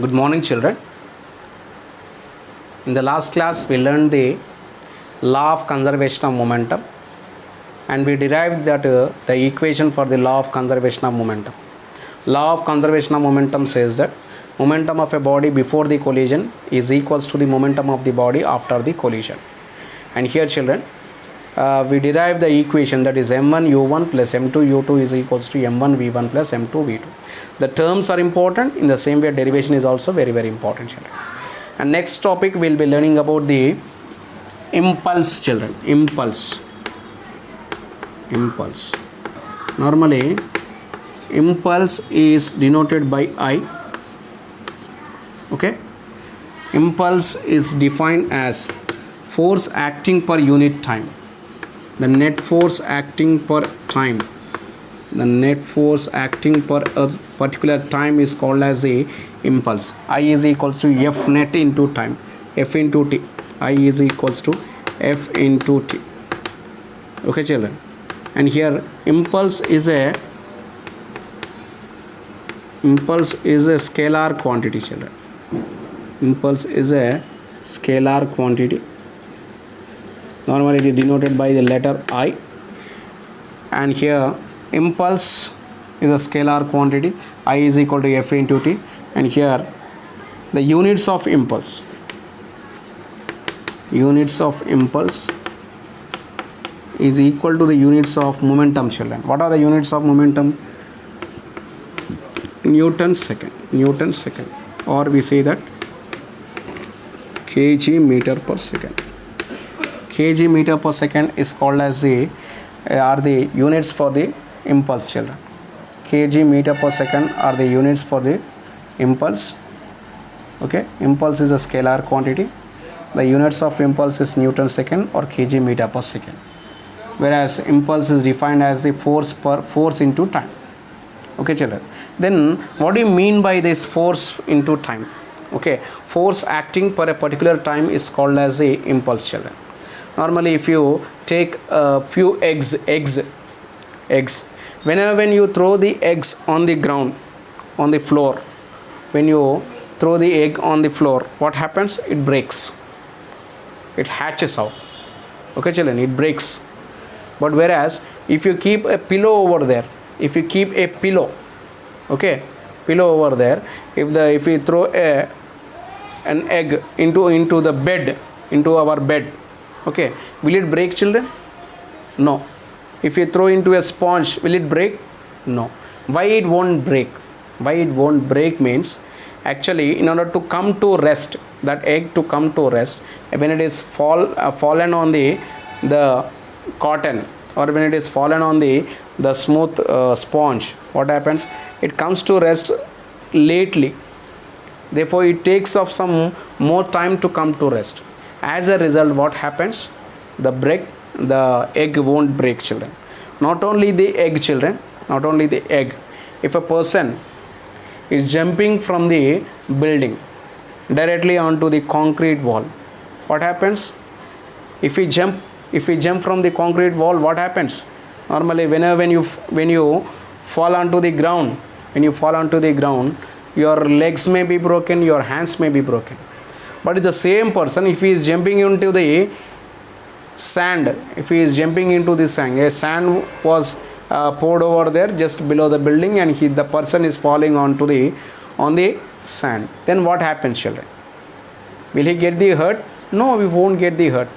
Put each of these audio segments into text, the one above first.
Good morning, children. In the last class, we learned the law of conservation of momentum, and we derived that the equation for the law of conservation of momentum. Law of conservation of momentum says that momentum of a body before the collision is equals to the momentum of the body after the collision. And here, children, we derive the equation that is m1 u1 plus m2 u2 is equals to m1 v1 plus m2 v2. The terms are important. In the same way, derivation is also very important, children. And next topic we'll be learning about the impulse, children. Impulse. Normally, impulse is denoted by I. Okay. Impulse is defined as force acting per unit time. The net force acting per time. The net force acting per a particular time is called as a impulse. I is equals to F net into time. F into T. I is equals to F into T. Okay, children. And here impulse is a scalar quantity, children. Impulse is a scalar quantity. Normally it is denoted by the letter I. And here impulse is a scalar quantity. I is equal to F into T. And here the units of impulse is equal to the units of momentum, children. What are the units of momentum? Newton second, or we say that kg meter per second. Kg meter per second is called as the units for the impulse, children. Kg meter per second are the units for the impulse. Okay, impulse is a scalar quantity. The units of impulse is Newton second or kg meter per second, whereas impulse is defined as the force into time. Okay, children. Then what do you mean by this force into time? Okay, force acting per a particular time is called as the impulse, children. Normally, if you take a few eggs, when you throw the eggs on the ground, on the floor, when you throw the egg on the floor, what happens? It breaks. It hatches out. Okay, children, it breaks. But whereas if you keep a pillow over there, okay, pillow over there, if we throw an egg into the bed, into our bed, okay, will it break, children? No. If you throw into a sponge, will it break? No. Why it won't break? Means actually, in order to come to rest, that egg to come to rest, when it is fallen on the cotton, or when it is fallen on the smooth sponge, what happens? It comes to rest lately. Therefore, it takes up some more time to come to rest. As a result, what happens? The egg won't break, children. Not only the egg, children, if a person is jumping from the building directly onto the concrete wall, what happens? If we jump from the concrete wall, what happens? Normally, when you fall onto the ground, your legs may be broken, your hands may be broken. But the same person, if he is jumping into the sand, a sand was poured over there just below the building, and the person is falling on the sand. Then what happens, children? Will he get the hurt? No, we won't get the hurt.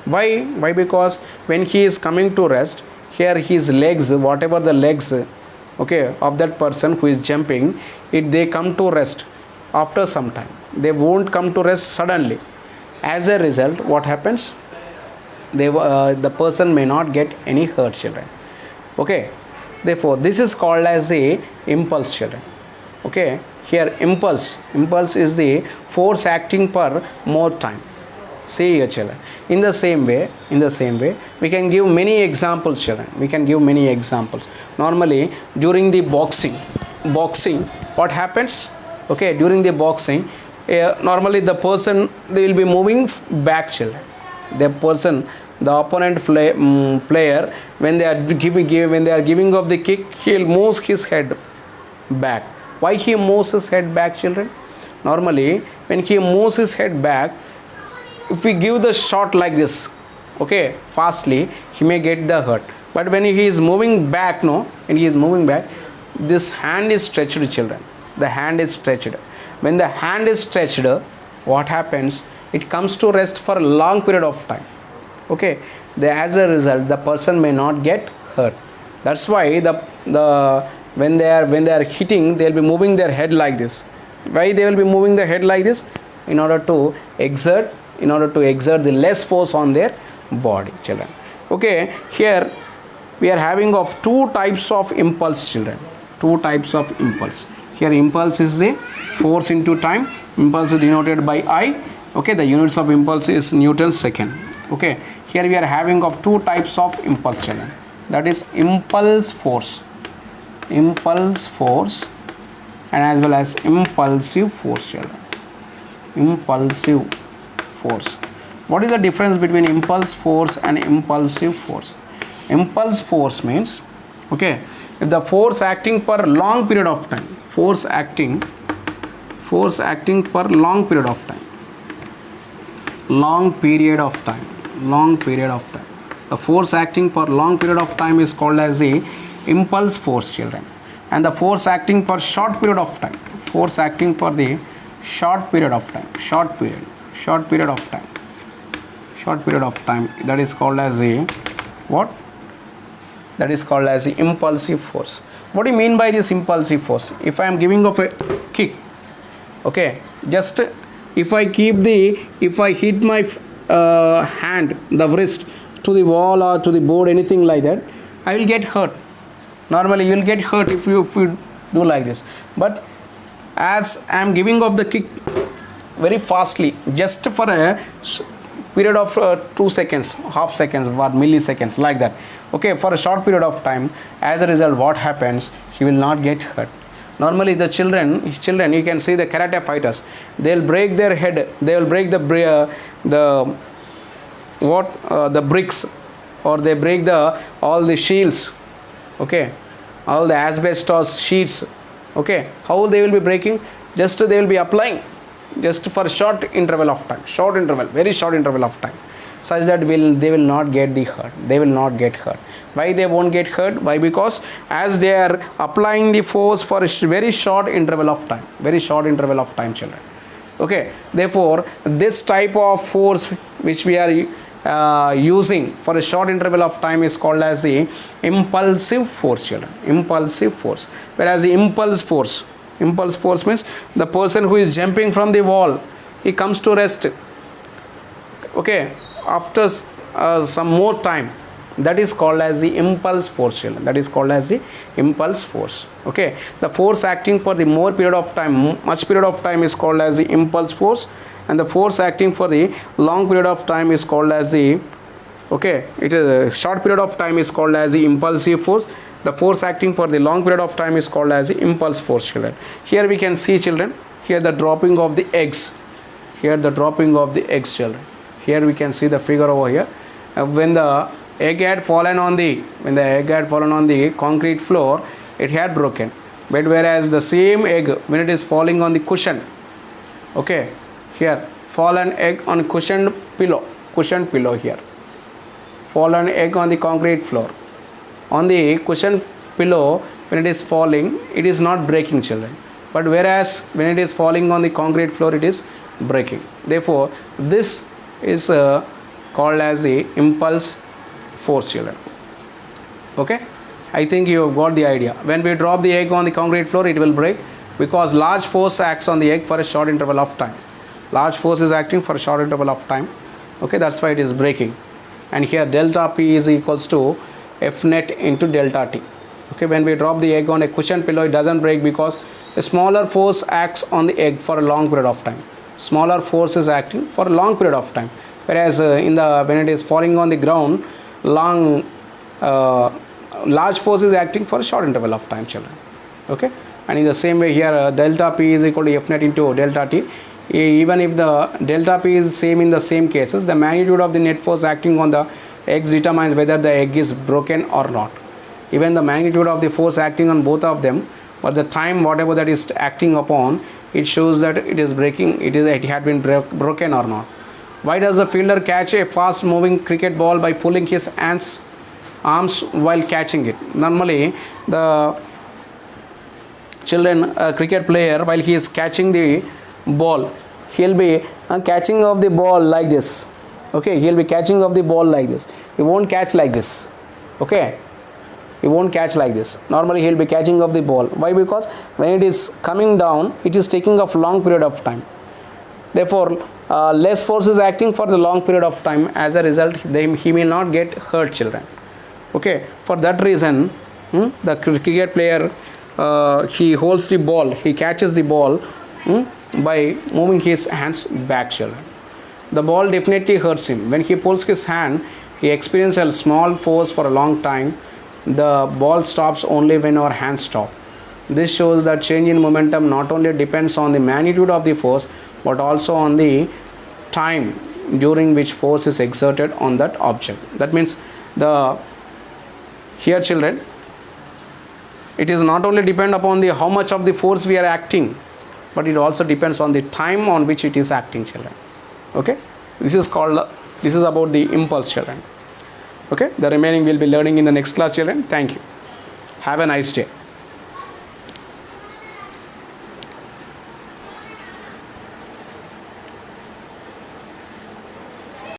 Why? Because when he is coming to rest, here his legs, whatever the legs, okay, of that person who is jumping, they come to rest after some time. They won't come to rest suddenly. As a result, what happens? The person may not get any hurt, children. Okay. Therefore, this is called as the impulse, children. Okay. Here, impulse is the force acting per more time. See here, children. In the same way, we can give many examples, children. Normally, during the boxing, what happens? Okay, during the boxing, normally the person, they will be moving back, children. The opponent player, when they are giving of the kick, he will move his head back. Why he moves his head back, children? Normally when he moves his head back, if we give the shot like this, okay, fastly, he may get the hurt. But when he is moving back, no, when he is moving back, this hand is stretched, children. The hand is stretched. When the hand is stretched, what happens? It comes to rest for a long period of time. Okay, as a result, the person may not get hurt. That's why when they are hitting, they will be moving their head like this. Why they will be moving the head like this? In order to exert the less force on their body, children. Okay, here we are having of two types of impulse, children. Two types of impulse. Here impulse is the force into time. Impulse is denoted by I. Okay, the units of impulse is Newton's second. Okay, here we are having of two types of impulse, children. That is impulse force and as well as impulsive force, children. Impulsive force. What is the difference between impulse force and impulsive force? Impulse force means, okay, if the force acting per long period of time, force acting per long period of time, the force acting per long period of time is called as the impulse force, children. And the force acting per short period of time, short period of time, that is called as a what? That is called as the impulsive force. What do you mean by this impulsive force? If I am giving of a kick, okay, just if I hit my hand, the wrist to the wall or to the board, anything like that, I will get hurt. Normally you will get hurt if you do like this. But as I am giving of the kick very fastly, just for a period of 2 seconds, half seconds or milliseconds, like that, okay, for a short period of time, as a result, what happens? He will not get hurt. Normally the children, you can see the karate fighters, they will break their head, they will break the bricks, or they break all the shields, okay, all the asbestos sheets, okay. How they will be breaking? Just they will be applying just for a short interval of time, very short interval of time, such that they will not get hurt. Why they won't get hurt? Why? Because as they are applying the force for a very short interval of time, children. Okay, therefore this type of force which we are using for a short interval of time is called as the impulsive force, children. Whereas the impulse force means the person who is jumping from the wall, he comes to rest, okay, after some more time, that is called as the impulse force, children. Okay, the force acting for the more period of time, much period of time, is called as the impulse force, and the force acting for the long period of time is called as the, okay, it is a short period of time is called as the impulsive force. The force acting for the long period of time is called as the impulse force, children. Here we can see, children, here the dropping of the eggs, children. Here we can see the figure over here. When the egg had fallen on the concrete floor, it had broken. But whereas the same egg, when it is falling on the cushion, okay, here fallen egg on cushioned pillow here, fallen egg on the concrete floor, on the cushion pillow, when it is falling, it is not breaking, children. But whereas when it is falling on the concrete floor, it is breaking. Therefore this is called as the impulse force, children. Okay, I think you have got the idea. When we drop the egg on the concrete floor, it will break because large force acts on the egg for a short interval of time. Large force is acting for a short interval of time. Okay, that's why it is breaking. And here delta P is equals to F net into delta T. Okay, when we drop the egg on a cushion pillow, it doesn't break because a smaller force acts on the egg for a long period of time. Smaller force is acting for a long period of time. Whereas when it is falling on the ground, large force is acting for a short interval of time, children. Okay, and in the same way here delta P is equal to F net into delta T. Even if the delta P is same in the same cases, the magnitude of the net force acting on the eggs determines whether the egg is broken or not. Even the magnitude of the force acting on both of them, but the time whatever that is acting upon, it shows that it is breaking, it had been broken or not. Why does the fielder catch a fast moving cricket ball by pulling his arms while catching it? Normally the children, a cricket player, while he is catching the ball, he'll be catching of the ball like this. Okay, he'll be catching of the ball like this. He won't catch like this. Okay, he won't catch like this. Normally he'll be catching of the ball. Why? Because when it is coming down, it is taking a long period of time. Therefore less force is acting for the long period of time. As a result, he may not get hurt, children. Okay, for that reason, the cricket player, he holds the ball, he catches the ball by moving his hands back, children. The ball definitely hurts him. When he pulls his hand, he experiences a small force for a long time. The ball stops only when our hands stop. This shows that change in momentum not only depends on the magnitude of the force, but also on the time during which force is exerted on that object. That means here, children, it is not only depend upon the how much of the force we are acting, but it also depends on the time on which it is acting, children. Okay, this is about the impulse, children. Okay, the remaining we'll be learning in the next class, children. Thank you. Have a nice day.